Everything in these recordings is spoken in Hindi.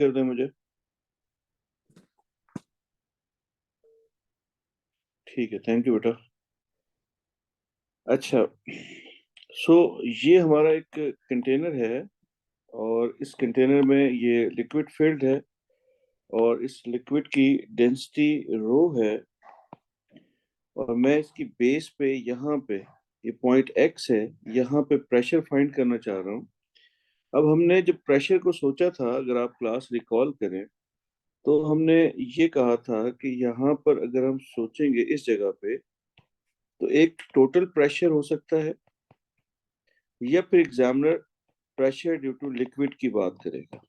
कर दें मुझे। ठीक है, थैंक यू बेटा। अच्छा, सो ये हमारा एक कंटेनर है और इस कंटेनर में ये लिक्विड फिल्ड है और इस लिक्विड की डेंसिटी रो है और मैं इसकी बेस पे यहाँ पे ये पॉइंट एक्स है, यहाँ पे प्रेशर फाइंड करना चाह रहा हूँ। अब हमने जब प्रेशर को सोचा था, अगर आप क्लास रिकॉल करें, तो हमने ये कहा था कि यहाँ पर अगर हम सोचेंगे इस जगह पे, तो एक टोटल प्रेशर हो सकता है या फिर examiner pressure due to liquid की बात करेगा।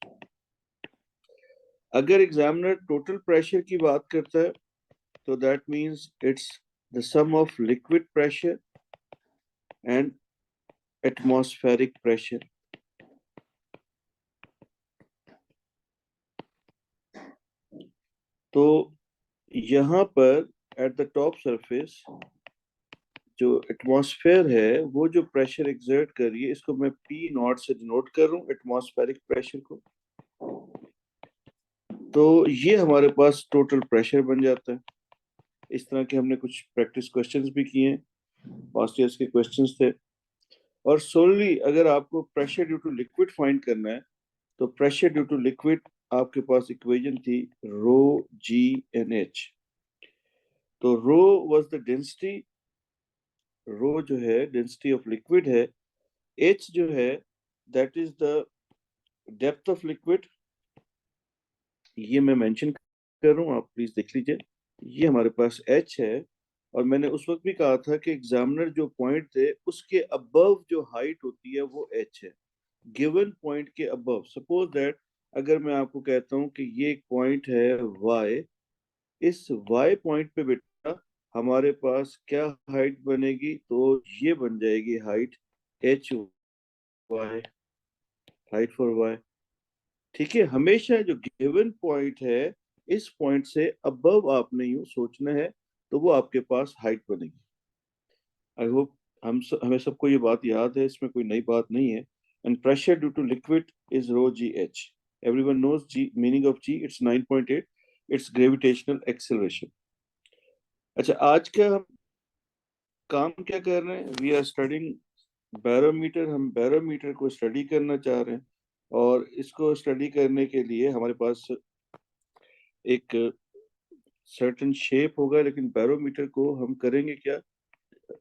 अगर एग्जामिनर टोटल प्रेशर की बात करता है तो that means it's the sum of liquid pressure and atmospheric pressure. तो यहाँ पर एट द टॉप सरफेस जो एटमॉस्फेयर है, वो जो प्रेशर एक्सर्ट कर रही है, इसको मैं पी नॉट से डिनोट कर रहा हूँ, एटमॉस्फेरिक प्रेशर को। तो ये हमारे पास टोटल प्रेशर बन जाता है। इस तरह के हमने कुछ प्रैक्टिस क्वेश्चंस भी किए हैं, पास्ट ईयर्स के क्वेश्चंस थे। और सोनली अगर आपको pressure due to liquid find करना है, तो प्रेशर ड्यू टू लिक्विड आपके पास इक्वेशन थी रो जी एन एच। तो रो वाज द डेंसिटी, रो जो है डेंसिटी ऑफ लिक्विड है, एच जो है that is the depth of liquid. ये मैं मेंशन कर रहा हूँ, आप प्लीज देख लीजिए। ये हमारे पास एच है और मैंने उस वक्त भी कहा था कि एग्जामिनर जो पॉइंट थे उसके अबव जो हाइट होती है वो एच है, गिवन पॉइंट के अबव। सपोज दैट अगर मैं आपको कहता हूँ कि ये एक पॉइंट है वाई, इस वाई पॉइंट पे बेटा हमारे पास क्या हाइट बनेगी, तो ये बन जाएगी height H Y, height for Y. ठीक है, हमेशा जो गिवन पॉइंट है इस पॉइंट से अबव आपने यूं सोचना है, तो वो आपके पास हाइट बनेगी। आई होप हमें सबको ये बात याद है, इसमें कोई नई बात नहीं है। And pressure due to liquid is rho G H. Everyone knows G, meaning of G, it's 9.8, it's gravitational acceleration. अच्छा, आज का हम काम क्या कर रहे हैं, वी आर स्टडिंग बैरोमीटर। हम बैरोमीटर को स्टडी करना चाह रहे हैं और इसको स्टडी करने के लिए हमारे पास एक सर्टेन शेप होगा, लेकिन बैरोमीटर को हम करेंगे क्या,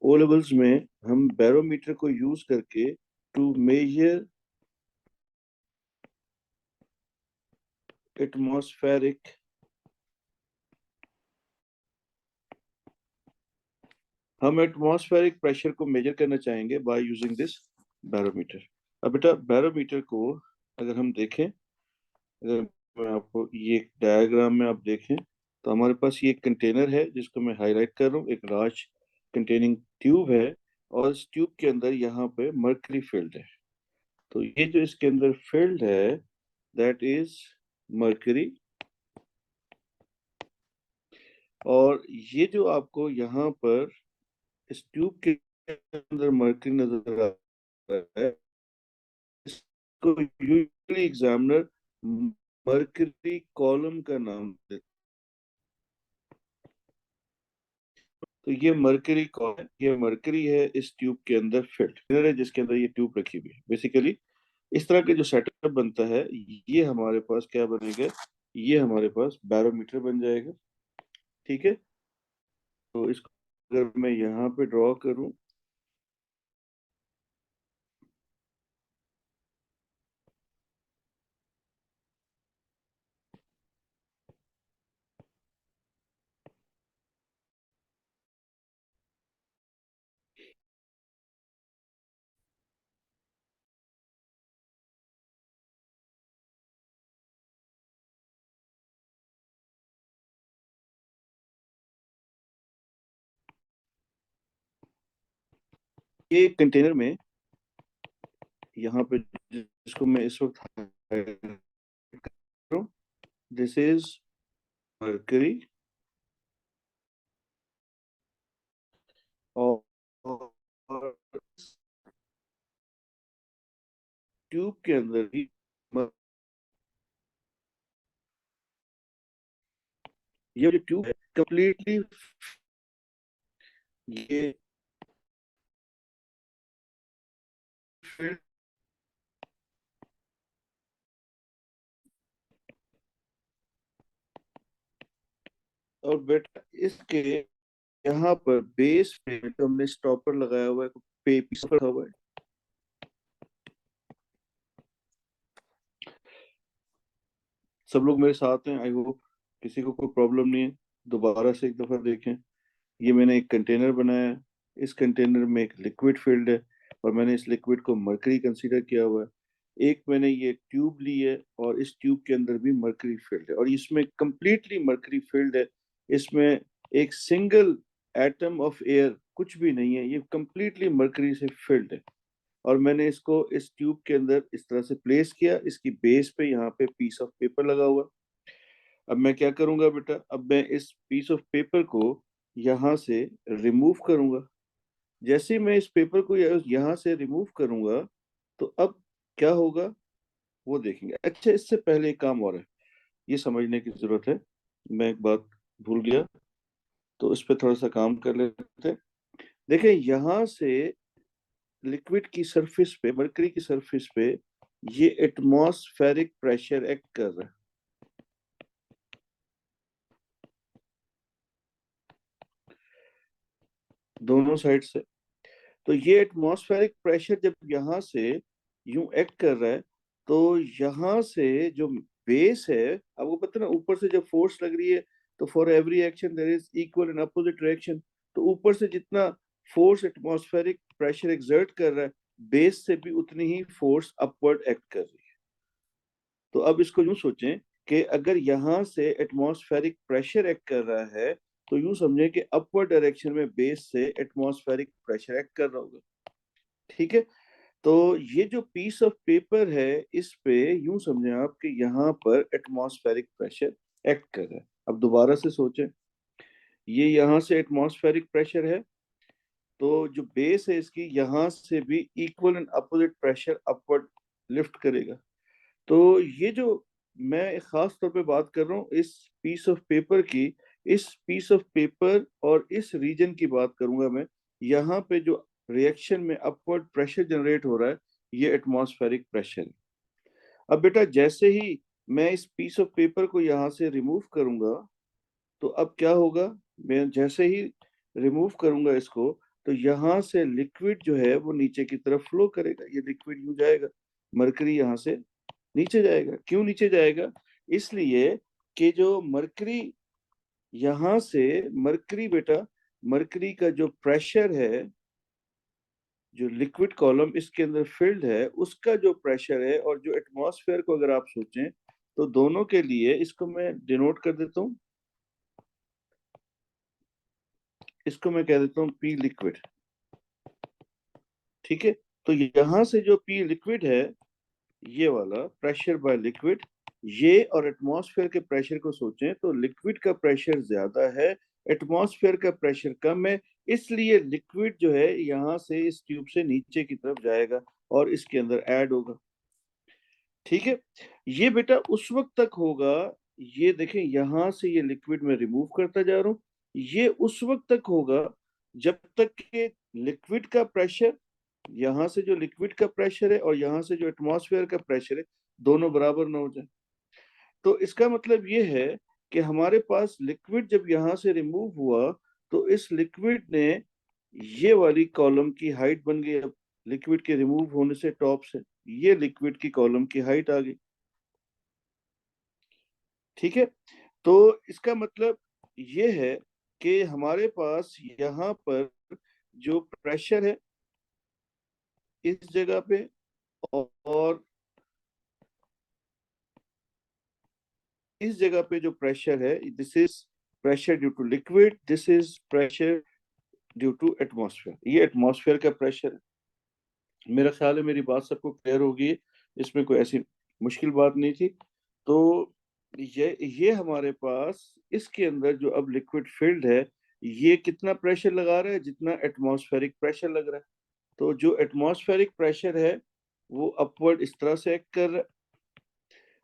ओ लेवल्स में हम बैरोमीटर को यूज करके टू मेजर एटमॉस्फेरिक, हम एटमॉस्फेरिक प्रेशर को मेजर करना चाहेंगे बाय यूजिंग दिस बैरोमीटर। अब बेटा बैरोमीटर को अगर हम देखें, अगर मैं आपको ये डायग्राम में आप देखें, तो हमारे पास ये कंटेनर है जिसको मैं हाईलाइट कर रहा हूँ, एक लार्ज कंटेनिंग ट्यूब है और इस ट्यूब के अंदर यहाँ पे मर्करी फील्ड है। तो ये जो इसके अंदर फील्ड है दैट इज मर्करी। और ये जो आपको यहाँ पर इस ट्यूब के अंदर मर्करी नजर आ रहा है, इसको यूजुअली एग्जामिनर मर्करी कॉलम का नाम देते। तो ये मर्करी कॉलम, ये मर्करी है इस ट्यूब के अंदर फिल्ड है जिसके अंदर ये ट्यूब रखी हुई है। बेसिकली इस तरह के जो सेटअप बनता है, ये हमारे पास क्या बनेगा, ये हमारे पास बैरोमीटर बन जाएगा। ठीक है, तो इसको अगर मैं यहाँ पे ड्रॉ करूं, ये कंटेनर में यहाँ पे जिसको मैं इस वक्त highlight कर रहा हूं, दिस इज मर्करी। और ट्यूब के अंदर भी ये जो ट्यूब है कंप्लीटली ये filled, और बेटा इसके यहाँ पर बेस पे तो हमने स्टॉपर लगाया हुआ है, पे पीस रखा हुआ है। सब लोग मेरे साथ हैं, आई होप किसी को कोई प्रॉब्लम नहीं है। दोबारा से एक दफा देखें। ये मैंने एक कंटेनर बनाया है, इस कंटेनर में एक लिक्विड फील्ड है और मैंने इस लिक्विड को मरकरी कंसीडर किया हुआ है। एक मैंने ये ट्यूब ली है और इस ट्यूब के अंदर भी मरकरी फील्ड है और इसमें कंप्लीटली मरकरी फील्ड है। इसमें एक सिंगल एटम ऑफ एयर कुछ भी नहीं है, ये कंप्लीटली मरकरी से फील्ड है। और मैंने इसको इस ट्यूब के अंदर इस तरह से प्लेस किया, इसकी बेस पे यहाँ पे पीस ऑफ पेपर लगा हुआ। अब मैं क्या करूंगा बेटा, अब मैं इस पीस ऑफ पेपर को यहाँ से रिमूव करूंगा। जैसे ही मैं इस पेपर को यहाँ से रिमूव करूंगा तो अब क्या होगा वो देखेंगे। अच्छा, इससे पहले एक काम और है, ये समझने की जरूरत है। मैं एक बात भूल गया, तो इस पे थोड़ा सा काम कर लेते हैं। देखें, यहाँ से लिक्विड की सरफेस पे, मरकरी की सरफेस पे ये एटमॉस्फेरिक प्रेशर एक्ट कर रहा है दोनों साइड से। तो ये एटमॉस्फेरिक प्रेशर जब यहाँ से यूं एक्ट कर रहा है तो यहाँ से जो बेस है, आपको पता है ना, ऊपर से जब फोर्स लग रही है तो for every action there is equal and opposite direction. तो ऊपर से जितना फोर्स एटमॉस्फेरिक प्रेशर एक्सर्ट कर रहा है, बेस से भी उतनी ही फोर्स अपवर्ड एक्ट कर रही है। तो अब इसको यूं सोचें कि अगर यहाँ से एटमॉस्फेरिक प्रेशर एक्ट कर रहा है तो यूं समझें कि अपवर्ड डायरेक्शन में बेस से एटमॉस्फेरिक प्रेशर एक्ट कर रहा होगा। ठीक है। तो ये जो पीस ऑफ पेपर है, इस पे यूं समझें आप कि यहाँ पर एटमॉस्फेरिक प्रेशर एक्ट कर रहा है। अब दोबारा से सोचें, ये यहाँ से एटमॉस्फेरिक प्रेशर है, तो जो बेस है इसकी यहाँ से भी equal and opposite pressure upward lift करेगा। तो ये जो मैं एक खास तौर पे बात कर रहा हूँ इस पीस ऑफ पेपर की, इस पीस ऑफ पेपर और इस रीजन की बात करूंगा मैं। यहाँ पे जो रिएक्शन में अपवर्ड प्रेशर जनरेट हो रहा है, ये एटमॉस्फेरिक प्रेशर है। अब बेटा जैसे ही मैं इस पीस ऑफ पेपर को यहाँ से रिमूव करूंगा तो अब क्या होगा, मैं जैसे ही रिमूव करूंगा इसको तो यहाँ से लिक्विड जो है वो नीचे की तरफ फ्लो करेगा। ये लिक्विड यूं जाएगा, मरकरी यहाँ से नीचे जाएगा। क्यों नीचे जाएगा? इसलिए कि जो मरकरी यहाँ से, मरकरी बेटा, मरकरी का जो प्रेशर है, जो लिक्विड कॉलम इसके अंदर फिल्ड है, उसका जो प्रेशर है और जो एटमॉस्फेयर को अगर आप सोचें तो दोनों के लिए, इसको मैं डिनोट कर देता हूँ, इसको मैं कह देता हूँ पी लिक्विड। ठीक है। तो यहाँ से जो पी लिक्विड है, ये वाला प्रेशर बाय लिक्विड, ये और एटमॉस्फेयर के प्रेशर को सोचें तो लिक्विड का प्रेशर ज्यादा है, एटमॉस्फेयर का प्रेशर कम है। इसलिए लिक्विड जो है यहाँ से इस ट्यूब से नीचे की तरफ जाएगा और इसके अंदर ऐड होगा। ठीक है। ये बेटा उस वक्त तक होगा, ये देखें यहां से ये लिक्विड में रिमूव करता जा रहा हूं, ये उस वक्त तक होगा जब तक कि लिक्विड का प्रेशर, यहां से जो लिक्विड का प्रेशर है और यहां से जो एटमॉस्फेयर का प्रेशर है, दोनों बराबर ना हो जाए। तो इसका मतलब ये है कि हमारे पास लिक्विड जब यहां से रिमूव हुआ तो इस लिक्विड ने ये वाली कॉलम की हाइट बन गई। अब लिक्विड के रिमूव होने से टॉप से ये लिक्विड की कॉलम की हाइट आ गई। ठीक है। तो इसका मतलब ये है कि हमारे पास यहाँ पर जो प्रेशर है इस जगह पे, और इस जगह पे जो प्रेशर है, this is pressure due to liquid, this is pressure due to atmosphere. ये एटमॉस्फेयर का प्रेशर है। मेरा ख्याल है मेरी बात सबको क्लियर होगी, इसमें कोई ऐसी मुश्किल बात नहीं थी। तो ये हमारे पास इसके अंदर जो अब लिक्विड फील्ड है, ये कितना प्रेशर लगा रहा है? जितना एटमॉस्फेरिक प्रेशर लग रहा है। तो जो एटमॉस्फेरिक प्रेशर है वो अपवर्ड इस तरह से एक्ट कर रहा है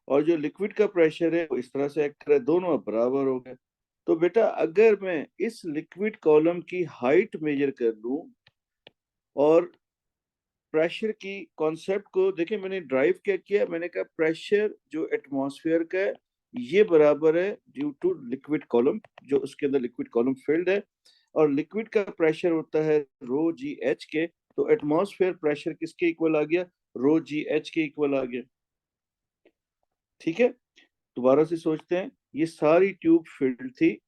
और जो लिक्विड का प्रेशर है वो इस तरह से एक्ट कर रहा है, दोनों अब बराबर हो गए। तो बेटा अगर मैं इस लिक्विड कॉलम की हाइट मेजर कर लूं और प्रेशर की कॉन्सेप्ट को देखिए, मैंने ड्राइव क्या किया, मैंने कहा प्रेशर जो एटमॉस्फेयर का है ये बराबर है ड्यू टू लिक्विड कॉलम, जो उसके अंदर लिक्विड कॉलम फिल्ड है, और लिक्विड का प्रेशर होता है रो जी एच के, तो एटमॉस्फेयर प्रेशर किसके इक्वल आ गया, रो जी एच के इक्वल आ गया। ठीक है, दोबारा से सोचते हैं, ये सारी ट्यूब फिल्ड थी,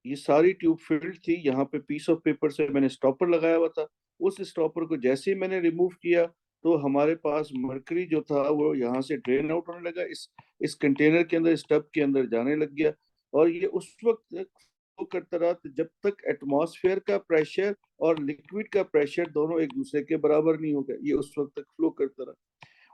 ये सारी ट्यूब फिल्ड थी, यहाँ पे पीस ऑफ पेपर से मैंने स्टॉपर लगाया हुआ था, उस स्टॉपर को जैसे ही मैंने रिमूव किया तो हमारे पास मरकरी जो था वो यहाँ से ड्रेन आउट होने लगा, इस कंटेनर के अंदर, इस टब के अंदर जाने लग गया, और ये उस वक्त तक फ्लो करता रहा जब तक एटमॉस्फेयर का प्रेशर और लिक्विड का प्रेशर दोनों एक दूसरे के बराबर नहीं हो गए, ये उस वक्त तक फ्लो करता रहा।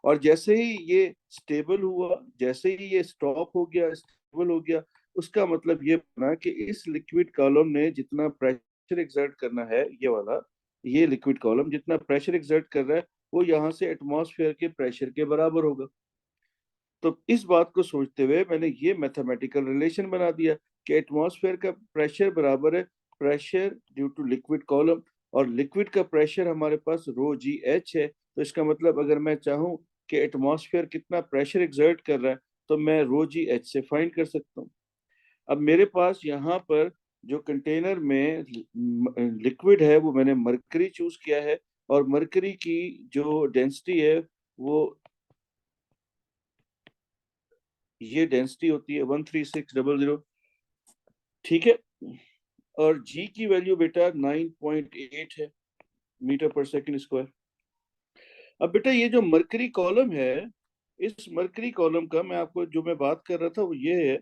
और जैसे ही ये स्टेबल हुआ, जैसे ही ये स्टॉप हो गया, स्टेबल हो गया, उसका मतलब ये बना कि इस लिक्विड कॉलम ने जितना प्रेशर एक्सर्ट करना है, ये वाला, ये लिक्विड कॉलम जितना प्रेशर एक्सर्ट कर रहा है वो यहाँ से एटमॉस्फेयर के प्रेशर के बराबर होगा। तो इस बात को सोचते हुए मैंने ये मैथमेटिकल रिलेशन बना दिया कि एटमॉस्फेयर का प्रेशर बराबर है pressure due to liquid column, और लिक्विड का प्रेशर हमारे पास रो जी एच है, तो इसका मतलब अगर मैं चाहूँ कि एटमॉस्फेयर कितना प्रेशर एक्सर्ट कर रहा है तो मैं रो जी एच से फाइंड कर सकता हूँ। अब मेरे पास यहाँ पर जो कंटेनर में लिक्विड है वो मैंने मरकरी चूज किया है, और मरकरी की जो डेंसिटी है वो, ये डेंसिटी होती है 13600। ठीक है, और जी की वैल्यू बेटा 9.8 है मीटर पर सेकंड स्क्वायर। अब बेटा ये जो मरकरी कॉलम है, इस मरकरी कॉलम का मैं आपको जो मैं बात कर रहा था वो ये है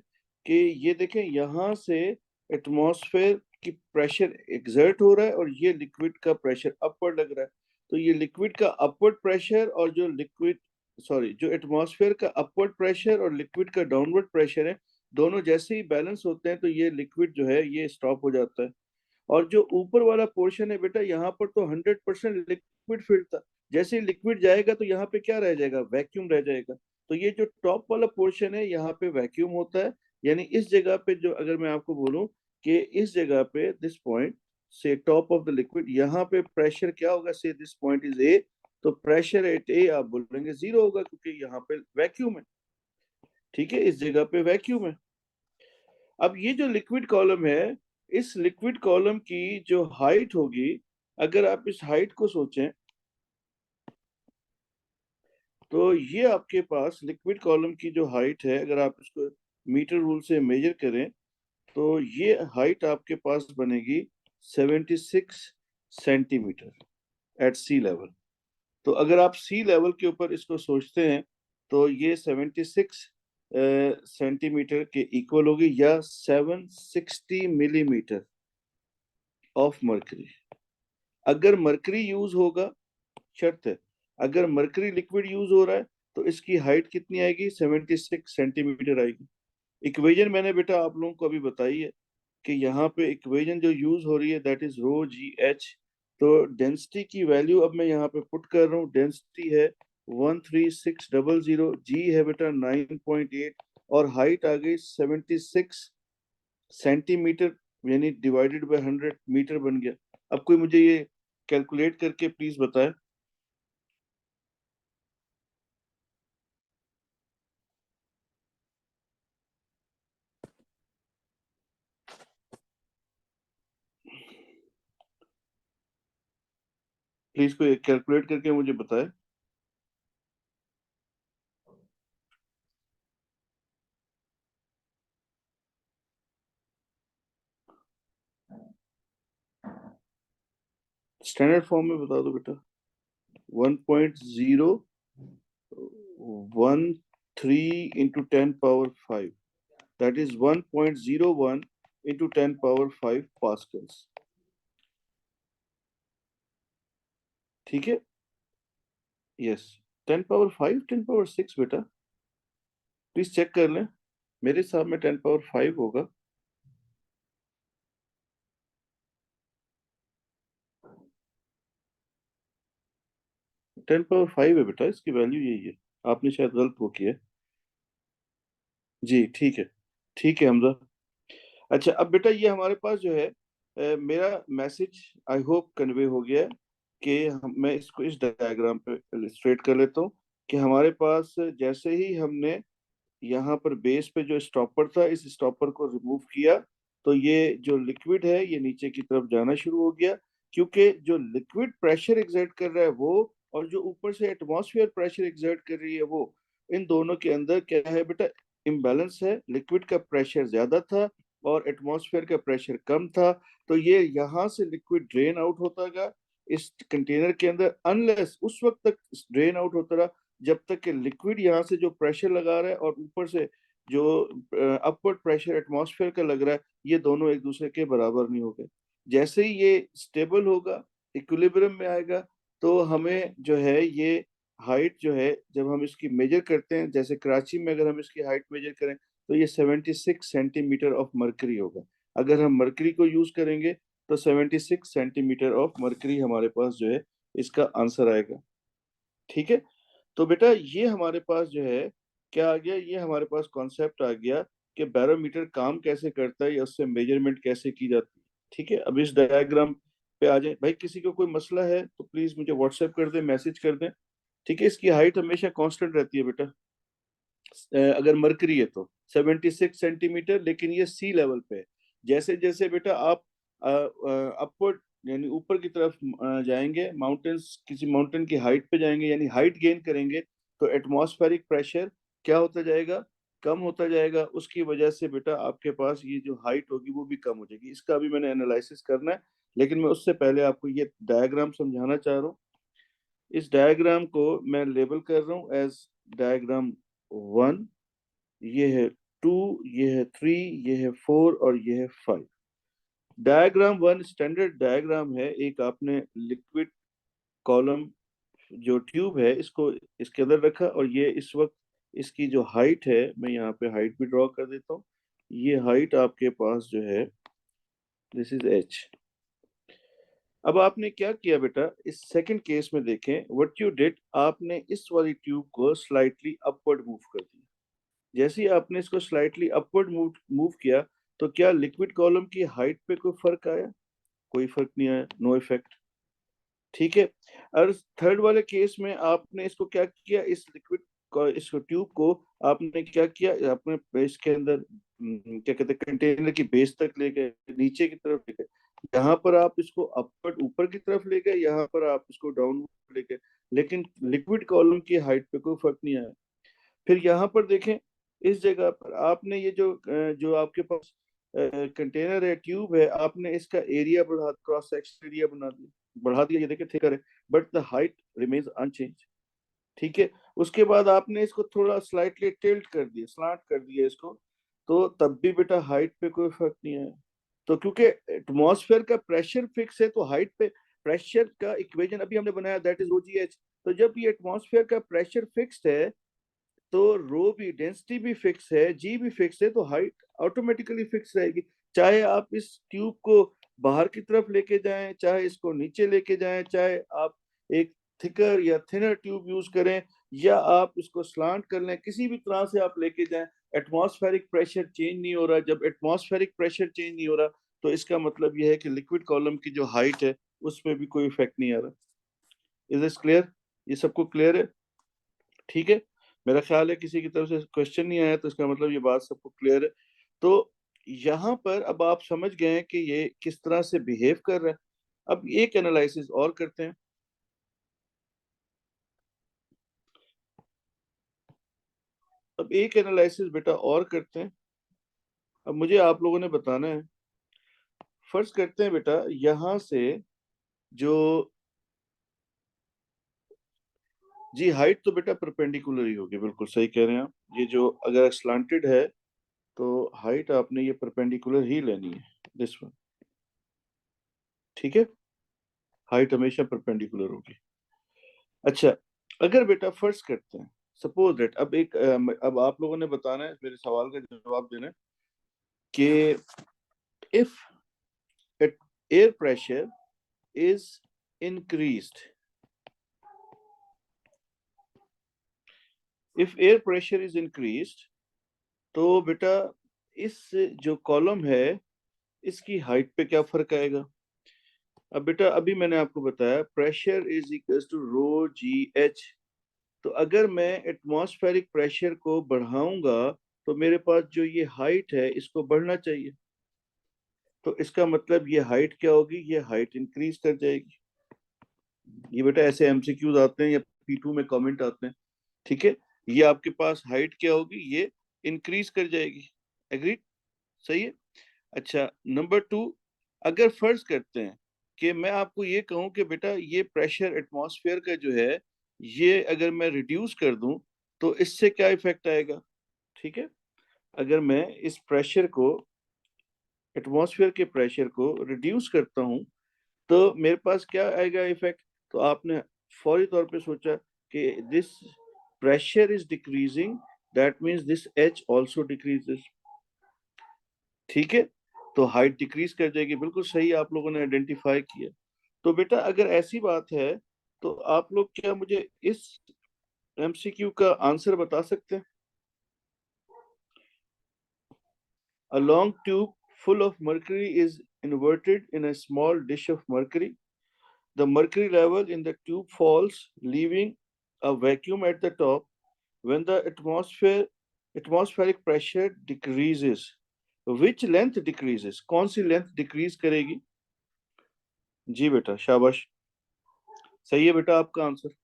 कि ये देखें, यहाँ से एटमॉस्फेयर की प्रेशर एक्सर्ट हो रहा है और ये लिक्विड का प्रेशर अपवर्ड लग रहा है, तो ये लिक्विड का अपवर्ड प्रेशर और जो लिक्विड, सॉरी, जो एटमॉस्फेयर का अपवर्ड प्रेशर और लिक्विड का डाउनवर्ड प्रेशर है, दोनों जैसे ही बैलेंस होते हैं तो ये लिक्विड जो है ये स्टॉप हो जाता है। और जो ऊपर वाला पोर्शन है बेटा, यहाँ पर तो 100% लिक्विड फील्ड था, जैसे ही लिक्विड जाएगा तो यहाँ पे क्या रह जाएगा, वैक्यूम रह जाएगा, तो ये जो टॉप वाला पोर्शन है यहाँ पे वैक्यूम होता है। यानी इस जगह पे जो, अगर मैं आपको बोलूं कि इस जगह पे दिस पॉइंट से टॉप ऑफ द लिक्विड, यहाँ पे प्रेशर क्या होगा, से दिस पॉइंट इज ए, तो प्रेशर एट ए आप बोलेंगे जीरो होगा क्योंकि यहाँ पे वैक्यूम है। ठीक है, इस जगह पे वैक्यूम है। अब ये जो लिक्विड कॉलम है, इस लिक्विड कॉलम की जो हाइट होगी, अगर आप इस हाइट को सोचें तो ये आपके पास लिक्विड कॉलम की जो हाइट है, अगर आप इसको मीटर रूल से मेजर करें तो ये हाइट आपके पास बनेगी 76 सेंटीमीटर एट सी लेवल। तो अगर आप सी लेवल के ऊपर इसको सोचते हैं तो ये 76 सेंटीमीटर के इक्वल होगी, या 760 मिलीमीटर ऑफ मर्करी। अगर मरकरी यूज होगा, शर्त है, अगर मरकरी लिक्विड यूज हो रहा है तो इसकी हाइट कितनी आएगी, 76 सेंटीमीटर आएगी। इक्वेशन मैंने बेटा आप लोगों को अभी बताई है कि यहाँ पे इक्वेशन जो यूज हो रही है that is rho G H. तो डेंसिटी की वैल्यू अब मैं यहाँ पे पुट कर रहा हूँ, डेंसिटी है 13600, जी है बेटा 9.8, और हाइट आ गई 76 सेंटीमीटर, यानी डिवाइडेड बाय 100 मीटर बन गया। अब कोई मुझे ये कैलकुलेट करके प्लीज बताए। प्लीज कोई कैलकुलेट करके मुझे बताए। स्टैंडर्ड फॉर्म में बता दो बेटा। 1.013 into 10 power 5, that is 1.01 into 10 power 5 pascals. ठीक है, यस, 10 पावर 5, 10 पावर 6 बेटा, प्लीज चेक कर लें, मेरे हिसाब में 10 पावर 5 होगा। 10 पावर 5 है बेटा, इसकी वैल्यू यही है, आपने शायद गलत वो किया है। जी ठीक है, ठीक है हमजा। अच्छा, अब बेटा ये हमारे पास जो है मेरा मैसेज आई होप कन्वे हो गया है कि मैं इसको इस डायग्राम पे इलस्ट्रेट कर लेता हूँ कि हमारे पास जैसे ही हमने यहाँ पर बेस पे जो स्टॉपर था, इस स्टॉपर को रिमूव किया, तो ये जो लिक्विड है ये नीचे की तरफ जाना शुरू हो गया, क्योंकि जो लिक्विड प्रेशर एग्जर्ट कर रहा है वो, और जो ऊपर से एटमॉस्फेयर प्रेशर एग्जर्ट कर रही है वो, इन दोनों के अंदर क्या है बेटा, इम्बैलेंस है। लिक्विड का प्रेशर ज्यादा था और एटमॉस्फेयर का प्रेशर कम था, तो ये यहाँ से लिक्विड ड्रेन आउट होता गया इस कंटेनर के अंदर, अनलेस उस वक्त तक ड्रेन आउट होता रहा जब तक कि लिक्विड यहाँ से जो प्रेशर लगा रहा है और ऊपर से जो अपवर्ड प्रेशर एटमॉस्फेयर का लग रहा है, ये दोनों एक दूसरे के बराबर नहीं हो गए। जैसे ही ये स्टेबल होगा, इक्विलिब्रियम में आएगा, तो हमें जो है ये हाइट जो है, जब हम इसकी मेजर करते हैं, जैसे कराची में अगर हम इसकी हाइट मेजर करें तो ये 76 सेंटीमीटर ऑफ मरकरी होगा। अगर हम मरकरी को यूज करेंगे तो 76 सेंटीमीटर ऑफ मरकरी हमारे पास जो है इसका आंसर आएगा। ठीक है, तो बेटा ये हमारे पास जो है क्या आ गया, ये हमारे पास कॉन्सेप्ट आ गया कि बैरोमीटर काम कैसे करता है या उससे मेजरमेंट कैसे की जाती है। ठीक है, अब इस डायग्राम पे आ जाए। भाई किसी को कोई मसला है तो प्लीज मुझे व्हाट्सएप कर दें, मैसेज कर दें। ठीक है, इसकी हाइट हमेशा कांस्टेंट रहती है बेटा, अगर मरकरी है तो 76 सेंटीमीटर, लेकिन ये सी लेवल पे है। जैसे जैसे बेटा आप अपवर्ड यानी ऊपर की तरफ जाएंगे, माउंटेन्स किसी माउंटेन की हाइट पे जाएंगे यानी हाइट गेन करेंगे, तो एटमॉस्फेरिक प्रेशर क्या होता जाएगा, कम होता जाएगा। उसकी वजह से बेटा आपके पास ये जो हाइट होगी वो भी कम हो जाएगी। इसका अभी मैंने एनालिसिस करना है, लेकिन मैं उससे पहले आपको ये डायग्राम समझाना चाह रहा हूँ। इस डायग्राम को मैं लेबल कर रहा हूँ एज डायग्राम 1, ये है 2, ये है 3, ये है 4 और ये है 5। डायग्राम 1 स्टैंडर्ड डायग्राम है। एक आपने लिक्विड कॉलम जो ट्यूब है इसको इसके अंदर रखा, और ये इस वक्त इसकी जो हाइट है, मैं यहाँ पे हाइट भी ड्रॉ कर देता हूँ। ये हाइट आपके पास जो है, दिस इज एच। अब आपने क्या किया बेटा, इस सेकंड केस में देखें व्हाट यू डिड, आपने इस वाली ट्यूब को स्लाइटली अपवर्ड मूव कर दिया। जैसे ही आपने इसको स्लाइटली अपवर्ड मूव मूव किया, तो क्या लिक्विड कॉलम की हाइट पे कोई फर्क आया? कोई फर्क नहीं आया, नो इफेक्ट। ठीक है, और थर्ड वाले केस में आपने इसको क्या किया, इस लिक्विड को, इसको ट्यूब को आपने क्या किया, आपने इसके अंदर क्या कहते हैं, कंटेनर की बेस तक ले गए, नीचे की तरफ ले गए। यहाँ पर आप इसको अपवर्ड ऊपर की तरफ ले गए, यहाँ पर आप इसको डाउनवर्ड ले गए, लेकिन लिक्विड कॉलम की हाइट पे कोई फर्क नहीं आया। फिर यहाँ पर देखें, इस जगह पर आपने ये जो जो आपके पास कंटेनर है, ट्यूब है, आपने इसका एरिया बढ़ा, क्रॉस सेक्शन एरिया बना दिया, बढ़ा दिया, ये देखिए थिकर है, but the height remains unchanged. ठीक है, उसके बाद आपने इसको थोड़ा स्लाइटली टिल्ट कर दिया, स्लांट कर दिया इसको, तो तब भी बेटा हाइट पे कोई फर्क नहीं आया। तो क्योंकि एटमॉस्फेयर का प्रेशर फिक्स है, तो हाइट पे प्रेशर का इक्वेशन अभी हमने बनाया, दैट इज OGH। तो जब ये एटमॉस्फेयर का प्रेशर फिक्स्ड है, तो रो भी, डेंसिटी भी फिक्स है, जी भी फिक्स है, तो हाइट ऑटोमेटिकली फिक्स रहेगी। चाहे आप इस ट्यूब को बाहर की तरफ लेके जाएं, चाहे इसको नीचे लेके जाएं, चाहे आप एक थिकर या थिनर ट्यूब यूज करें, या आप इसको स्लांट कर लें, किसी भी तरह से आप लेके जाएं, एटमॉस्फेरिक प्रेशर चेंज नहीं हो रहा। जब एटमॉस्फेरिक प्रेशर चेंज नहीं हो रहा, तो इसका मतलब यह है कि लिक्विड कॉलम की जो हाइट है उसमें भी कोई इफेक्ट नहीं आ रहा। Is this clear? ये सबको क्लियर है? ठीक है, मेरा ख्याल है किसी की तरफ से क्वेश्चन नहीं आया, तो इसका मतलब ये बात सबको क्लियर है। तो यहाँ पर अब आप समझ गए हैं कि ये किस तरह से बिहेव कर रहा है। अब एक एनालिसिस और करते हैं। अब एक एनालिसिस बेटा और करते हैं। अब मुझे आप लोगों ने बताना है, फर्ज करते हैं बेटा यहाँ से जो, जी हाइट तो बेटा परपेंडिकुलर ही होगी, बिल्कुल सही कह रहे हैं आप। ये जो अगर स्लांटेड है तो हाइट आपने ये परपेंडिकुलर ही लेनी है, दिस वन। ठीक है, हाइट हमेशा परपेंडिकुलर होगी। अच्छा, अगर बेटा फर्ज करते हैं, सपोज दैट, अब एक अब आप लोगों ने बताना है, मेरे सवाल का जवाब देना है कि if air pressure is increased, if air pressure is increased, तो बेटा इस जो कॉलम है इसकी हाइट पे क्या फर्क आएगा? अब बेटा अभी मैंने आपको बताया pressure is equals to rho G H. तो अगर मैं एटमॉस्फेरिक प्रेशर को बढ़ाऊंगा तो मेरे पास जो ये हाइट है इसको बढ़ना चाहिए। तो इसका मतलब ये हाइट क्या होगी? ये हाइट इंक्रीज कर जाएगी। ये बेटा ऐसे एमसीक्यूज आते हैं या P2 में कमेंट आते हैं, ठीक है। ये आपके पास हाइट क्या होगी? ये इंक्रीज कर जाएगी। एग्री? सही है। अच्छा, नंबर 2, अगर फर्ज करते हैं कि मैं आपको ये कहूं कि बेटा ये प्रेशर एटमॉस्फेयर का जो है ये अगर मैं रिड्यूस कर दूं तो इससे क्या इफेक्ट आएगा? ठीक है, अगर मैं इस प्रेशर को, एटमॉस्फेयर के प्रेशर को रिड्यूस करता हूं तो मेरे पास क्या आएगा इफेक्ट? तो आपने फौरी तौर पे सोचा कि this pressure is decreasing, that means this H also decreases. ठीक है, तो हाइट डिक्रीज कर जाएगी। बिल्कुल सही आप लोगों ने आइडेंटिफाई किया। तो बेटा अगर ऐसी बात है तो आप लोग क्या मुझे इस एमसीक्यू का आंसर बता सकते हैं? A long tube full of mercury is inverted in a small dish of mercury. The mercury level in the tube falls, leaving a vacuum at the top. When the atmospheric pressure decreases, which length decreases? कौन सी लेंथ डिक्रीज करेगी? जी बेटा शाबाश, सही है बेटा आपका आंसर।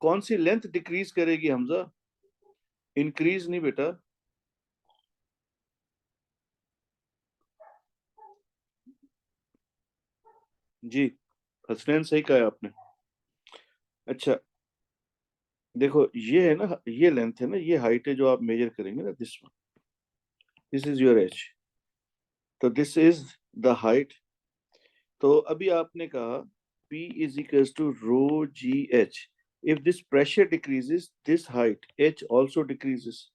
कौन सी लेंथ डिक्रीज करेगी हमजा? इंक्रीज नहीं बेटा। जी, हसनैन सही कहा है आपने। अच्छा, देखो ये है ना, ये लेंथ है ना, ये हाइट है जो आप मेजर करेंगे ना, this one, this is your H. तो दिस इज द हाइट। तो अभी आपने कहा P is equals to rho GH. If this pressure decreases, this height H also decreases.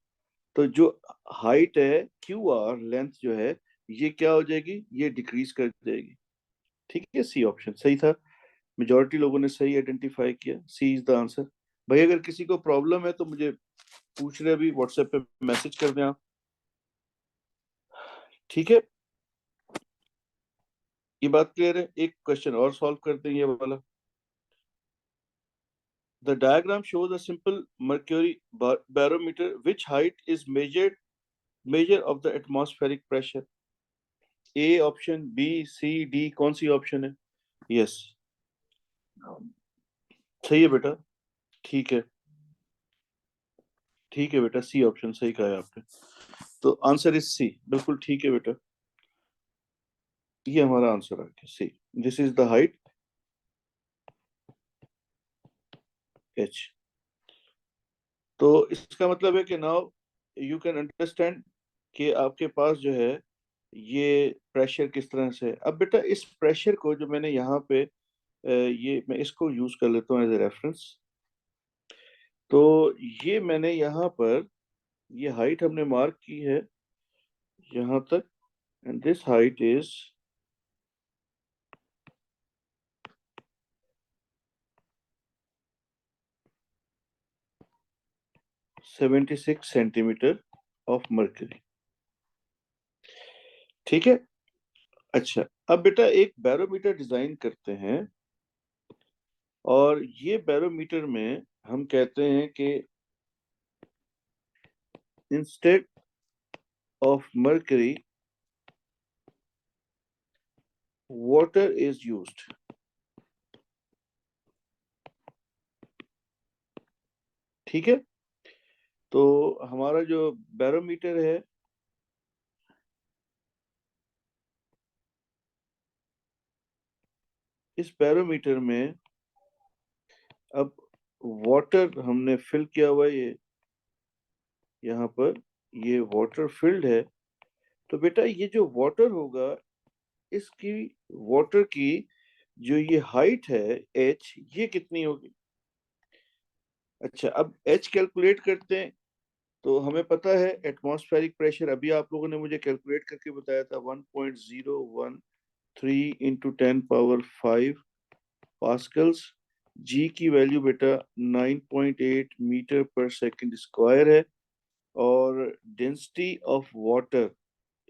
तो जो हाइट है QR लेंथ जो है ये क्या हो जाएगी? ये डिक्रीज कर जाएगी। ठीक है, सी ऑप्शन सही था। मेजॉरिटी लोगों ने सही आइडेंटिफाई किया, सी इज द आंसर। भाई अगर किसी को प्रॉब्लम है तो मुझे पूछ रहे, अभी व्हाट्सएप पे मैसेज कर दें आप। ठीक है, ये बात क्लियर है। एक क्वेश्चन और सॉल्व कर दें, ये वाला। The diagram shows a simple mercury barometer. Which height is measure of the atmospheric pressure? A option, B, C, D, कौन सी ऑप्शन है? यस, सही है बेटा। ठीक है, ठीक है बेटा, सी ऑप्शन सही कहा है आपने। तो आंसर इज सी, बिल्कुल ठीक है बेटा। ये हमारा आंसर आ गया C. This is the height H. तो इसका मतलब है कि नाउ यू कैन अंडरस्टैंड कि आपके पास जो है ये प्रेशर किस तरह से है। अब बेटा इस प्रेशर को जो मैंने यहाँ पे ये मैं इसको यूज कर लेता हूँ एज ए रेफरेंस। तो ये मैंने यहाँ पर ये हाइट हमने मार्क की है यहाँ तक, and this height is 76 centimetre of mercury. ठीक है। अच्छा, अब बेटा एक बैरोमीटर डिजाइन करते हैं और ये बैरोमीटर में हम कहते हैं कि instead of mercury water is used. ठीक है, तो हमारा जो बैरोमीटर है इस बैरोमीटर में अब वाटर हमने फिल किया हुआ है, ये यहाँ पर ये वाटर फिल्ड है। तो बेटा ये जो वाटर होगा इसकी, वाटर की जो ये हाइट है एच, ये कितनी होगी? अच्छा, अब एच कैलकुलेट करते हैं। तो हमें पता है एटमॉस्फेरिक प्रेशर अभी आप लोगों ने मुझे कैलकुलेट करके बताया था 1.013 इंटू 10 पावर 5 पास्कल्स। जी की वैल्यू बेटा 9.8 मीटर पर सेकंड स्क्वायर है। और density of water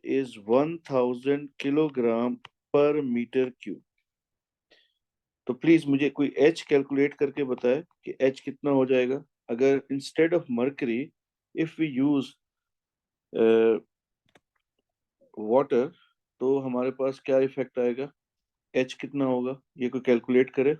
is 1000 kilogram per metre cube. तो प्लीज मुझे कोई एच कैलकुलेट करके बताए कि एच कितना हो जाएगा अगर instead of mercury if we use water, तो हमारे पास क्या इफेक्ट आएगा, एच कितना होगा, ये कोई कैलकुलेट करे।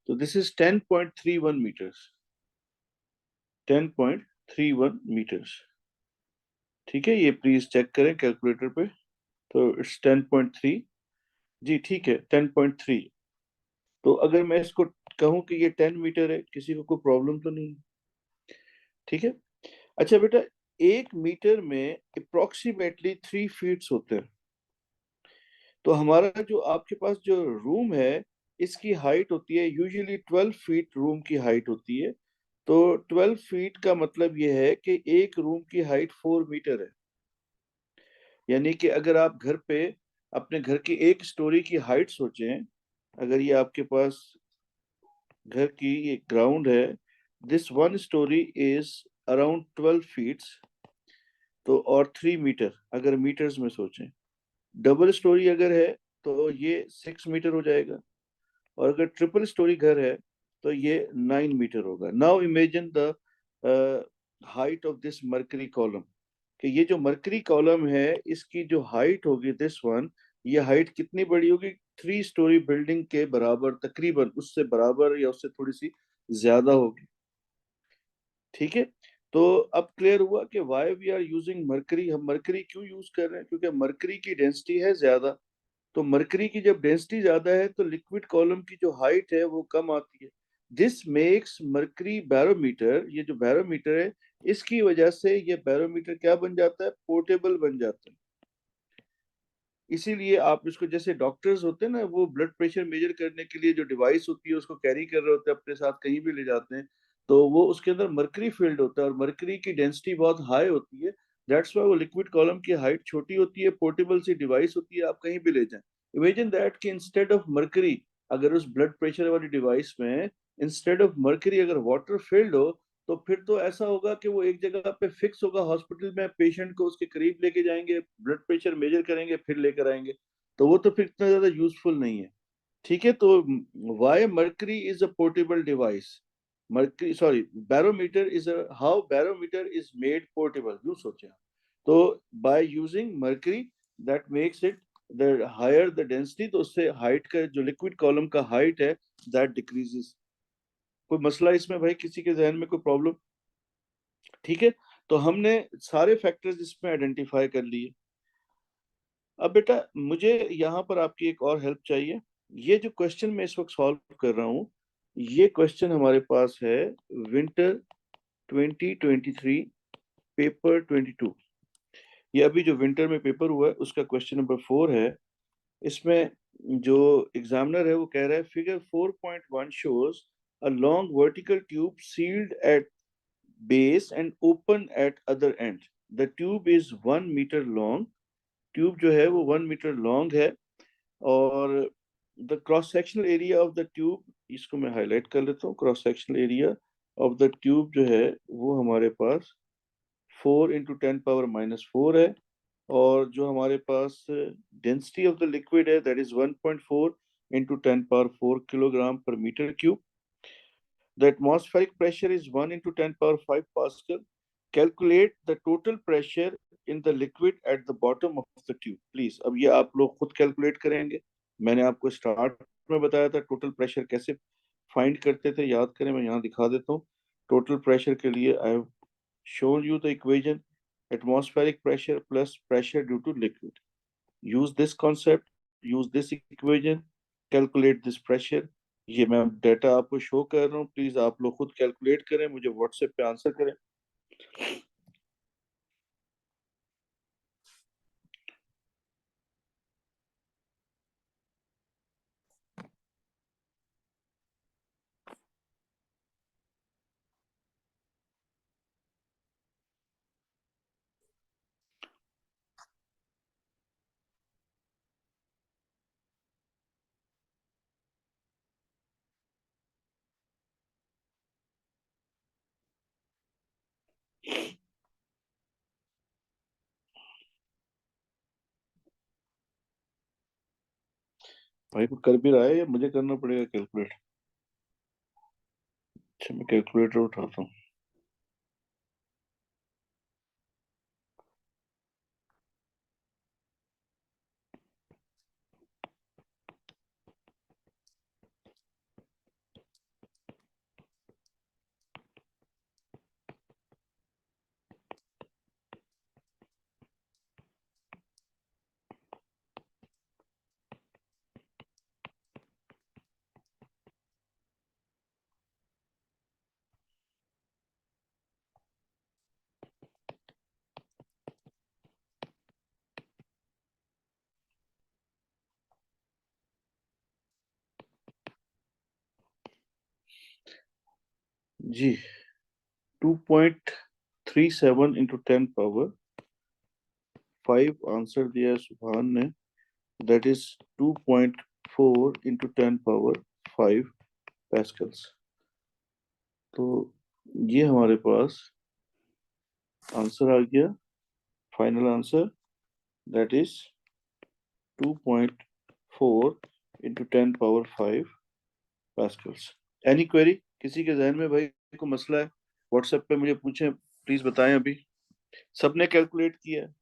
तो दिस इज 10.31 मीटर्स, 10.31 मीटर्स। ठीक है, ये प्लीज चेक करें कैलकुलेटर पे। तो इट्स 10.3। जी ठीक है, 10.3। तो अगर मैं इसको कहूं कि ये 10 मीटर है, किसी को कोई प्रॉब्लम तो नहीं? ठीक है। अच्छा बेटा, 1 मीटर में अप्रोक्सीमेटली 3 फीट्स होते हैं। तो हमारा जो आपके पास जो रूम है, इसकी हाइट होती है यूजुअली 12 फीट, रूम की हाइट होती है। तो 12 फीट का मतलब ये है कि एक रूम की हाइट 4 मीटर है। यानी कि अगर आप घर पे अपने घर की एक स्टोरी की हाइट सोचें, अगर ये आपके पास घर की ये ग्राउंड है, this one story is around 12 feets. तो और 3 मीटर अगर मीटर्स में सोचें, डबल स्टोरी अगर है तो ये 6 मीटर हो जाएगा, और अगर ट्रिपल स्टोरी घर है तो ये 9 मीटर होगा। Now imagine the height of this mercury column, कि ये जो मर्करी कॉलम है इसकी जो हाइट होगी दिस वन, ये हाइट कितनी बड़ी होगी, 3 स्टोरी बिल्डिंग के बराबर, तकरीबन उससे बराबर या उससे थोड़ी सी ज्यादा होगी। ठीक है। तो अब क्लियर हुआ कि why we are using mercury. हम मरकरी क्यों यूज कर रहे हैं, क्योंकि मरकरी की डेंसिटी है ज्यादा। तो मरकरी की जब डेंसिटी ज्यादा है तो लिक्विड कॉलम की जो हाइट है वो कम आती है। दिस मेक्स मरकरी बैरोमीटर, ये जो बैरोमीटर है, इसकी वजह से ये बैरोमीटर क्या बन जाता है, पोर्टेबल बन जाता है। इसीलिए आप इसको, जैसे डॉक्टर्स होते हैं ना, वो ब्लड प्रेशर मेजर करने के लिए जो डिवाइस होती है उसको कैरी कर रहे होते हैं अपने साथ, कहीं भी ले जाते हैं, तो वो उसके अंदर मरकरी फील्ड होता है और मरकरी की डेंसिटी बहुत हाई होती है। दैट्स व्हाई वो लिक्विड कॉलम की हाइट छोटी होती है, पोर्टेबल सी डिवाइस होती है, आप कहीं भी ले जाएं। इमेजिन दैट कि इंस्टेड ऑफ मरकरी, अगर उस ब्लड प्रेशर वाली डिवाइस में इंस्टेड ऑफ मरकरी अगर वाटर फिल्ड हो, तो फिर तो ऐसा होगा कि वो एक जगह पे फिक्स होगा हॉस्पिटल में, पेशेंट को उसके करीब लेके जाएंगे, ब्लड प्रेशर मेजर करेंगे, फिर लेकर आएंगे। तो वो तो फिर इतना ज्यादा यूजफुल नहीं है। ठीक है। तो why mercury is a portable device, mercury sorry barometer is a, how barometer is made portable, यूं सोचे आप। तो by using mercury, that makes it the higher the density, तो उससे हाइट का जो लिक्विड कॉलम का हाइट है दैट डिक्रीजेस। कोई मसला इसमें भाई, किसी के जहन में कोई प्रॉब्लम? ठीक है। तो हमने सारे फैक्टर्स इसमें आइडेंटिफाई कर लिए। अब बेटा मुझे यहाँ पर आपकी एक और हेल्प चाहिए। ये जो क्वेश्चन मैं इस वक्त सॉल्व कर रहा हूँ, ये क्वेश्चन हमारे पास है विंटर 2023 पेपर 22। ये अभी जो विंटर में पेपर हुआ है उसका क्वेश्चन नंबर 4 है। इसमें जो एग्जामिनर है वो कह रहा है, figure 4.1 shows a long vertical tube sealed at base and open at other end. The tube is 1 meter long. Tube जो है वो 1 मीटर लॉन्ग है, और the cross sectional area of the tube, इसको मैं हाईलाइट कर लेता हूँ, cross sectional area of the tube जो है वो हमारे पास 4 × 10⁻⁻⁴ है। और जो हमारे पास डेंसिटी ऑफ द लिक्विड है that is 1.4 × 10⁻⁴ kilogram per metre cube. The atmospheric pressure is 1 into 10 power 5 Pascal. Calculate the total pressure in the liquid at the bottom of the tube. Please, अब ये आप लोग खुद कैलकुलेट करेंगे। मैंने आपको स्टार्ट में बताया था टोटल प्रेशर कैसे फाइंड करते थे, याद करें, मैं यहाँ दिखा देता हूँ। टोटल प्रेशर के लिए I have shown you the equation, atmospheric pressure plus pressure due to liquid. Use this concept, use this equation, calculate this pressure. ये मैं डेटा आपको शो कर रहा हूँ, प्लीज आप लोग खुद कैलकुलेट करें, मुझे व्हाट्सएप पे आंसर करें। भाई को कर भी रहा है या मुझे करना पड़ेगा कैलकुलेट? अच्छा, मैं कैलकुलेटर उठाता हूँ। जी, 2.37 इंटू 10 पावर 5 आंसर दिया है सुभान ने। That is 2.4 into 10 power 5 pascals. तो ये हमारे पास आंसर आ गया, final answer. That is 2.4 into 10 power 5 pascals. Any query किसी के जहन में भाई को मसला है, व्हाट्सएप पे मुझे पूछें, प्लीज बताएं। अभी सबने कैलकुलेट किया है?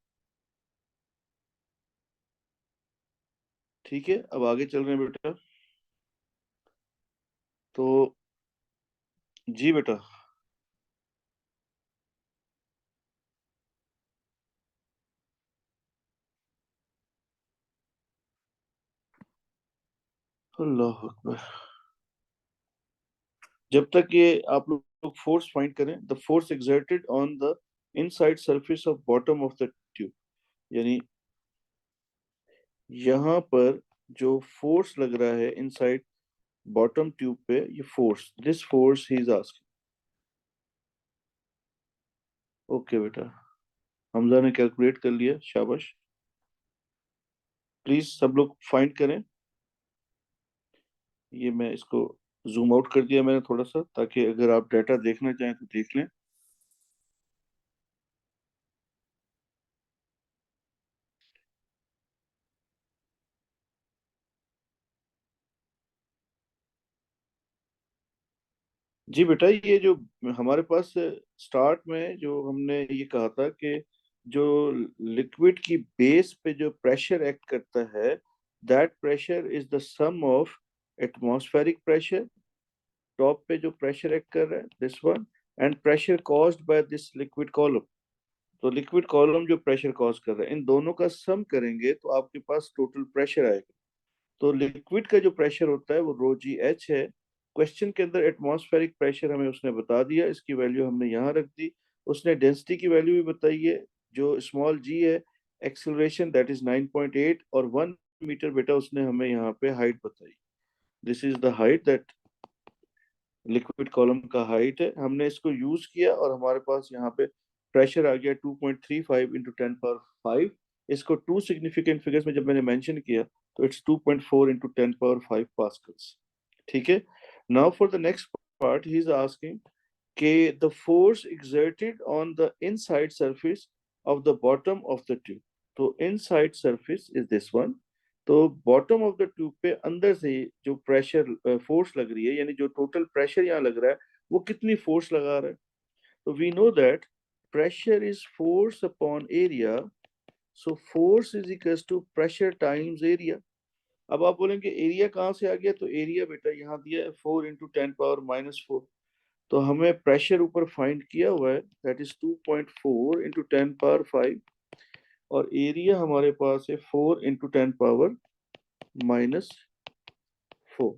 ठीक है, अब आगे चल रहे हैं बेटा। तो जी बेटा। अल्लाह अकबर। जब तक ये आप लोग फोर्स फाइंड करें, the force exerted on the inside surface of bottom of the tube, यानी यहाँ पर जो फोर्स लग रहा है इनसाइड बॉटम ट्यूब पे, ये force, this force he is asking. Okay बेटा, हमजा ने कैलकुलेट कर लिया, शाबाश। प्लीज सब लोग फाइंड करें। ये मैं इसको जूम आउट कर दिया मैंने थोड़ा सा, ताकि अगर आप डाटा देखना चाहें तो देख लें। जी बेटा, ये जो हमारे पास स्टार्ट में जो हमने ये कहा था कि जो लिक्विड की बेस पे जो प्रेशर एक्ट करता है, that pressure is the sum of atmospheric pressure, top पे जो प्रेशर एक्ट कर रहा है this one, and pressure caused by this liquid column. तो लिक्विड कॉलम जो प्रेशर कॉज कर रहा है, इन दोनों का सम करेंगे तो आपके पास टोटल प्रेशर आएगा। तो लिक्विड का जो प्रेशर होता है वो रो जी एच है। क्वेश्चन के अंदर एटमॉस्फेरिक प्रेशर हमें उसने बता दिया, इसकी वैल्यू हमने यहाँ रख दी। उसने डेंसिटी की वैल्यू भी बताई है, जो स्मॉल जी है। एक्सेलरेशन दैट इज 9.8, और 1 मीटर बेटा उसने हमें यहाँ पे हाइट बताई। This is the height that liquid column का हाइट है। हमने इसको यूज किया और हमारे पास यहाँ पे प्रेशर आ गया 2.35 इंटू 10 पावर 5। इसको टू सिग्निफिकेंट फिगर्स में जब मैंने मेंशन किया तो इट्स 2.4 इंटू 10 पावर 5 पास्कल्स। ठीक है। Now for the next part he is asking के the force exerted on the inside surface of the bottom of the tube. तो inside surface is this one. तो बॉटम ऑफ द ट्यूब पे अंदर से जो प्रेशर फोर्स लग रही है, यानी जो टोटल प्रेशर यहाँ लग रहा है, वो कितनी फोर्स लगा रहा है? तो we know that pressure is force upon area. So force is equal to pressure times area. अब आप बोलेंगे एरिया कहाँ से आ गया? तो एरिया बेटा यहाँ दिया है 4 इंटू 10 पावर -4। तो हमें प्रेशर ऊपर फाइंड किया हुआ है, दैट इज 2.4 इंटू 10 पावर 5, और एरिया हमारे पास है 4 इंटू 10 पावर -4।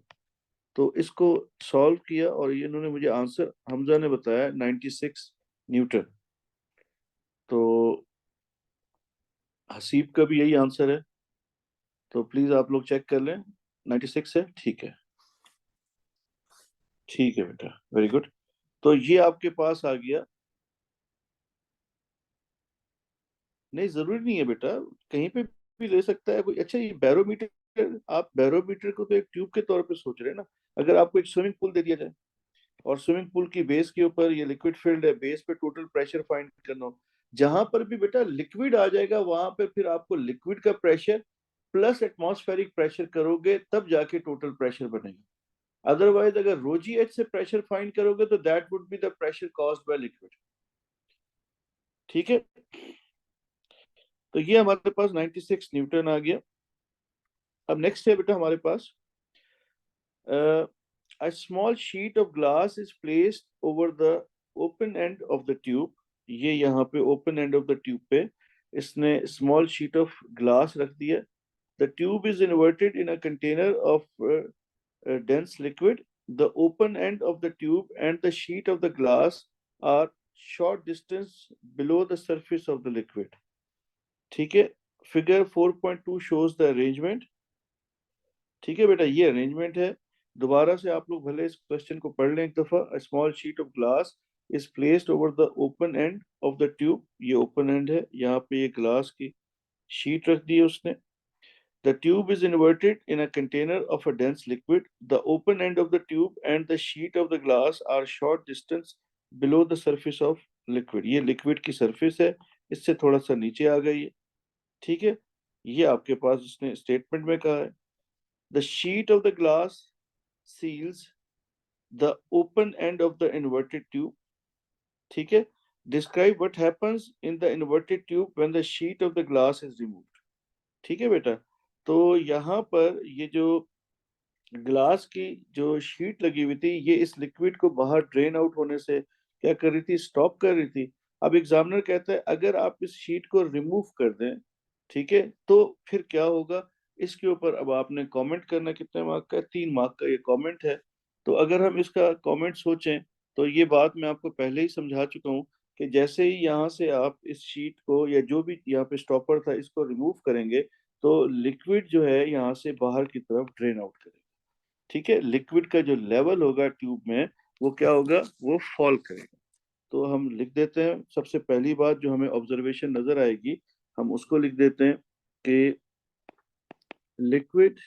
तो इसको सॉल्व किया और ये इन्होंने मुझे आंसर, हमजा ने बताया 96 न्यूटन। तो हसीब का भी यही आंसर है, तो प्लीज आप लोग चेक कर लें। 96 है, ठीक है। ठीक है बेटा, वेरी गुड। तो ये आपके पास आ गया। नहीं, जरूरी नहीं है बेटा, कहीं पे भी ले सकता है कोई। अच्छा, ये बैरोमीटर, आप बैरोमीटर को तो एक ट्यूब के तौर पे सोच रहे हैं ना। अगर आपको एक स्विमिंग पूल दे दिया जाए और स्विमिंग पूल की बेस के ऊपर ये लिक्विड फील्ड है, बेस पे टोटल प्रेशर फाइंड करना हो, जहां पर भी बेटा लिक्विड आ जाएगा वहां पे फिर आपको लिक्विड का प्रेशर प्लस एटमॉस्फेरिक प्रेशर करोगे तब जाके टोटल प्रेशर बनेगा। अदरवाइज अगर रो जी एच से प्रेशर फाइंड करोगे तो that would be the pressure caused by liquid. ठीक है, तो ये हमारे पास 96 न्यूटन आ गया। अब नेक्स्ट है बेटा हमारे पास a small sheet of glass is placed over the open end of the tube। ये यहाँ पे open end of the tube पे इसने small sheet of glass रख दिया। The tube is inverted in a container of dense liquid। The open end of the tube and the sheet of the glass are short distance below the surface of the liquid। ठीक है, फिगर 4.2 shows the arrangement। ठीक है बेटा, ये अरेंजमेंट है। दोबारा से आप लोग भले इस क्वेश्चन को पढ़ लें एक दफा। A small sheet of glass is placed over the open end of the tube. ये ओपन एंड है, यहाँ पे ये ग्लास की शीट रख दी है उसने। The tube is inverted in a container of a dense liquid. The open end of the tube and the sheet of the glass are short distance below the surface of liquid. ये लिक्विड की सरफेस है, इससे थोड़ा सा नीचे आ गई है। ठीक है, ये आपके पास उसने स्टेटमेंट में कहा है। The sheet of the glass seals the open end of the inverted tube। ठीक है, describe what happens in the inverted tube when the sheet of the glass is removed। ठीक है बेटा, तो यहाँ पर ये जो ग्लास की जो शीट लगी हुई थी ये इस लिक्विड को बाहर ड्रेन आउट होने से क्या कर रही थी, स्टॉप कर रही थी। अब एग्जामिनर कहता है अगर आप इस शीट को रिमूव कर दें, ठीक है, तो फिर क्या होगा। इसके ऊपर अब आपने कमेंट करना। कितने मार्क का है, 3 मार्क का ये कमेंट है। तो अगर हम इसका कमेंट सोचें तो ये बात मैं आपको पहले ही समझा चुका हूँ कि जैसे ही यहाँ से आप इस शीट को या जो भी यहाँ पे स्टॉपर था इसको रिमूव करेंगे तो लिक्विड जो है यहाँ से बाहर की तरफ ड्रेन आउट करेगा। ठीक है, लिक्विड का जो लेवल होगा ट्यूब में वो क्या होगा, वो फॉल करेगा। तो हम लिख देते हैं, सबसे पहली बात जो हमें ऑब्जर्वेशन नजर आएगी हम उसको लिख देते हैं कि liquid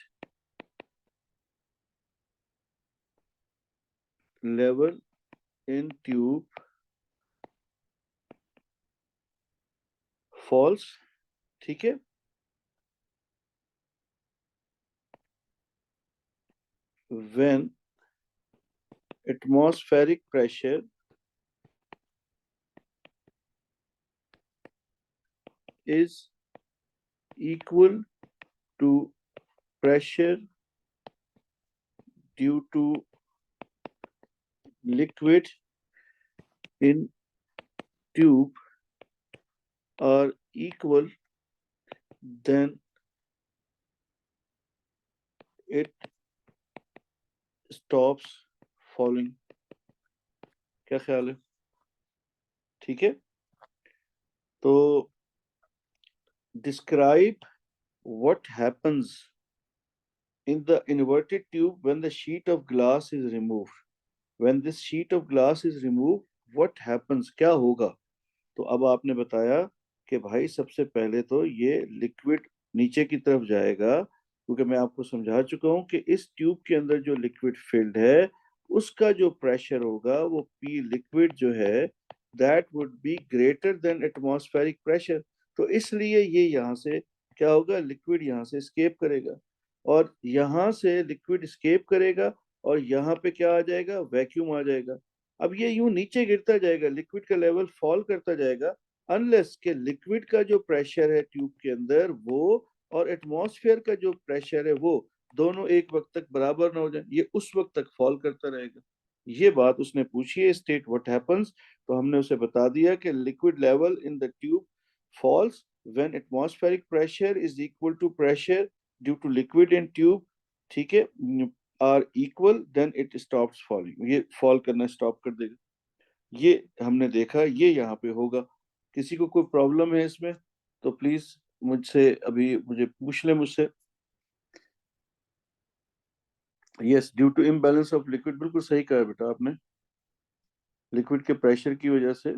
level in tube falls. ठीक है, when atmospheric pressure is equal to pressure due to liquid in tube are equal, then it stops falling। क्या ख्याल है? ठीक है, तो describe what happens in the inverted tube when the sheet of glass is removed। When this sheet of glass is removed, what happens, क्या होगा। तो अब आपने बताया कि भाई सबसे पहले तो ये लिक्विड नीचे की तरफ जाएगा, क्योंकि मैं आपको समझा चुका हूं कि इस ट्यूब के अंदर जो लिक्विड फिल्ड है उसका जो प्रेशर होगा वो पी लिक्विड जो है that would be greater than atmospheric pressure. तो इसलिए ये यहाँ से क्या होगा, लिक्विड यहाँ से स्केप करेगा और यहाँ से लिक्विड स्केप करेगा और यहाँ पे क्या आ जाएगा, वैक्यूम आ जाएगा। अब ये यूं नीचे गिरता जाएगा, लिक्विड का लेवल फॉल करता जाएगा अनलेस के लिक्विड का जो प्रेशर है ट्यूब के अंदर वो और एटमॉस्फेयर का जो प्रेशर है वो दोनों एक वक्त तक बराबर ना हो जाए, ये उस वक्त तक फॉल करता रहेगा। ये बात उसने पूछी है, स्टेट व्हाट हैपेंस। तो हमने उसे बता दिया कि liquid level in the tube falls when atmospheric pressure is equal to pressure due to liquid in tube. ठीक है, are equal then it stops falling. ये फॉल करना स्टॉप कर देगा। ये हमने देखा, ये यहाँ पे होगा। किसी को कोई प्रॉब्लम है इसमें तो प्लीज मुझसे अभी मुझे पूछ ले मुझसे। Yes, due to imbalance of liquid, बिल्कुल सही कहा बेटा आपने, लिक्विड के प्रेशर की वजह से।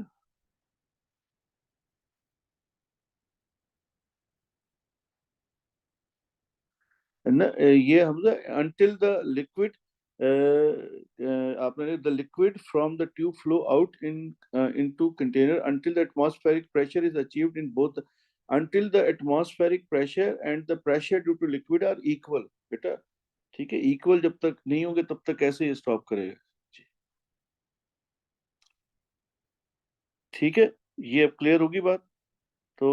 न ये हमजा until the liquid आपने the liquid from the tube flow out in into container until the atmospheric pressure is achieved in both। until the atmospheric pressure and the pressure due to liquid are equal। बेटा ठीक है, इक्वल जब तक नहीं होंगे तब तक कैसे ये स्टॉप करेगा जी। ठीक है, ये अब क्लियर होगी बात। तो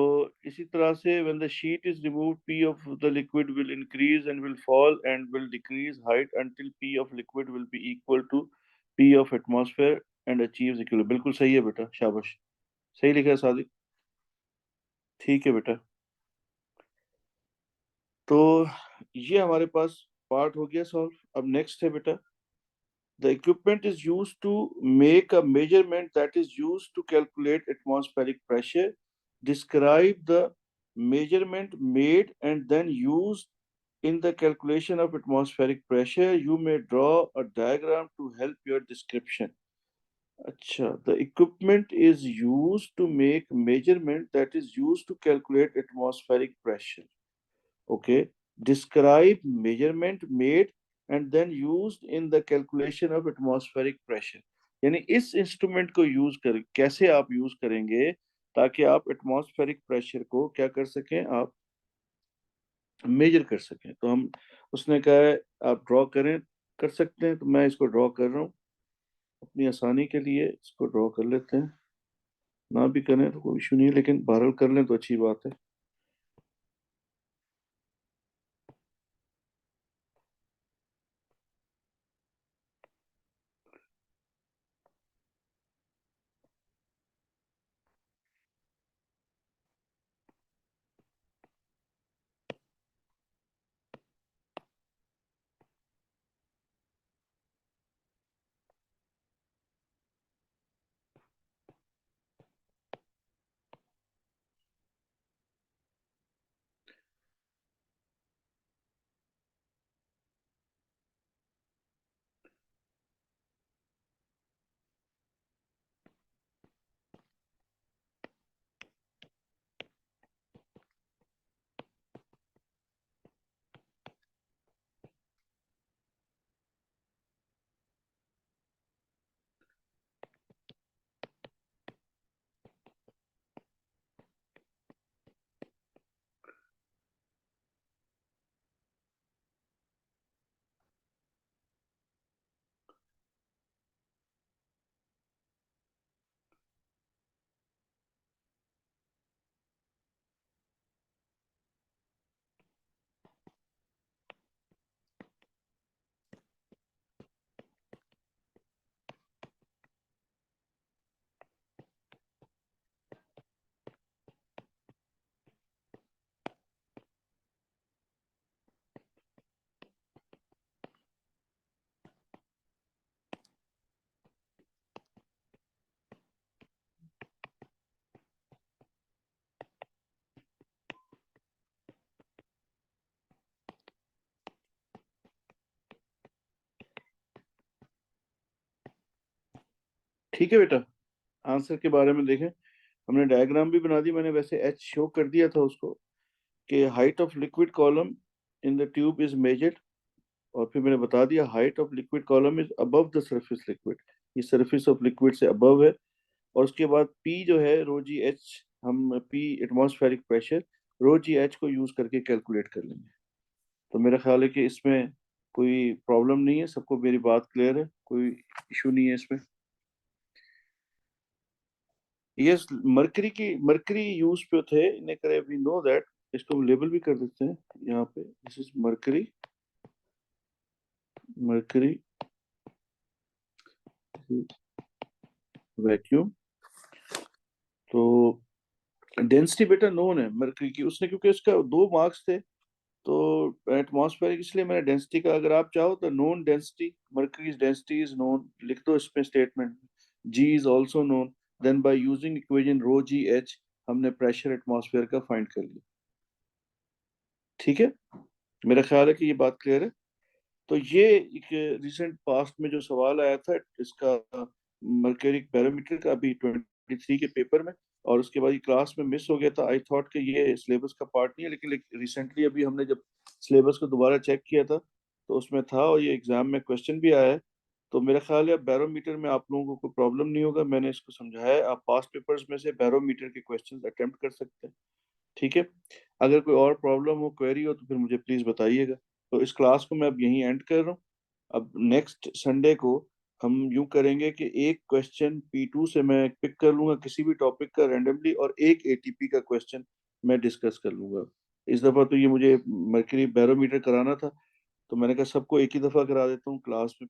इसी तरह से when the sheet is removed, P of the liquid will increase and will fall and will decrease height until P of liquid will be equal to P of atmosphere and achieves equilibrium। बिल्कुल सही है बेटा, शाबाश, सही लिखा है सादिक। ठीक है बेटा, तो ये हमारे पास पार्ट हो गया सॉल्व। अब नेक्स्ट है बेटा, the equipment is used to make a measurement that is used to calculate atmospheric pressure, describe the measurement made and then used in the calculation of atmospheric pressure, you may draw a diagram to help your description। अच्छा, the equipment is used to make measurement that is used to calculate atmospheric pressure। Okay, describe measurement made and then used in the calculation of atmospheric pressure। यानी इस इंस्ट्रूमेंट को यूज कर कैसे आप यूज करेंगे ताकि आप एटमॉस्फेरिक प्रेशर को क्या कर सकें, आप मेजर कर सकें। तो हम, उसने कहा है आप ड्रॉ करें, कर सकते हैं, तो मैं इसको ड्रॉ कर रहा हूँ अपनी आसानी के लिए। इसको ड्रॉ कर लेते हैं, ना भी करें तो कोई इशू नहीं है, लेकिन बहरहाल कर लें तो अच्छी बात है। ठीक है बेटा, आंसर के बारे में देखें, हमने डायग्राम भी बना दी, मैंने वैसे एच शो कर दिया था उसको कि height of liquid column in the tube is measured, और फिर मैंने बता दिया height of liquid column is above the surface liquid, ये सरफेस ऑफ लिक्विड से अबव है। और उसके बाद पी जो है रो जी एच, हम पी एटमॉस्फेरिक प्रेशर रो जी एच को यूज करके कैलकुलेट कर लेंगे। तो मेरा ख्याल है कि इसमें कोई प्रॉब्लम नहीं है, सबको मेरी बात क्लियर है, कोई इशू नहीं है इसमें। यस, मरकरी की, मरकरी यूज पे थे, इन्हें करे वी नो दैट। इसको हम लेबल भी कर देते हैं यहाँ पे, this is mercury, mercury vacuum. तो डेंसिटी बेटा नोन है मरकरी की, उसने क्योंकि उसका 2 मार्क्स थे तो एटमॉस्फेरिक, इसलिए मैंने डेंसिटी का, अगर आप चाहो तो known density, mercury density is known लिख दो इसमें statement, G is also known, then by using equation rho G H हमने प्रेशर एटमॉस्फेयर का फाइंड कर लिया। ठीक है, मेरा ख्याल है कि ये बात क्लियर है। तो ये एक रिसेंट पास्ट में जो सवाल आया था इसका, मर्क्यूरिक बैरोमीटर का, अभी 23 के पेपर में, और उसके बाद ये क्लास में मिस हो गया था। आई थॉट कि ये सिलेबस का पार्ट नहीं है, लेकिन रिसेंटली अभी हमने जब सिलेबस को दोबारा चेक किया था तो उसमें था, और ये एग्जाम में क्वेश्चन भी आया है। तो मेरा ख्याल है बैरोमीटर में आप लोगों को कोई प्रॉब्लम नहीं होगा, मैंने इसको समझाया है, आप पास्ट पेपर्स में से बैरोमीटर के क्वेश्चन अटेम्प्ट कर सकते हैं। ठीक है, अगर कोई और प्रॉब्लम हो, क्वेरी हो, तो फिर मुझे प्लीज बताइएगा। तो इस क्लास को मैं अब यहीं एंड कर रहा हूँ। अब नेक्स्ट संडे को हम यूं करेंगे कि एक क्वेश्चन P2 से मैं पिक कर लूंगा किसी भी टॉपिक का रैंडमली, और एक ATP का क्वेश्चन मैं डिस्कस कर लूंगा। इस दफा तो ये मुझे मर्करी बैरोमीटर कराना था, तो मैंने कहा सबको एक ही दफा करा देता हूँ क्लास में।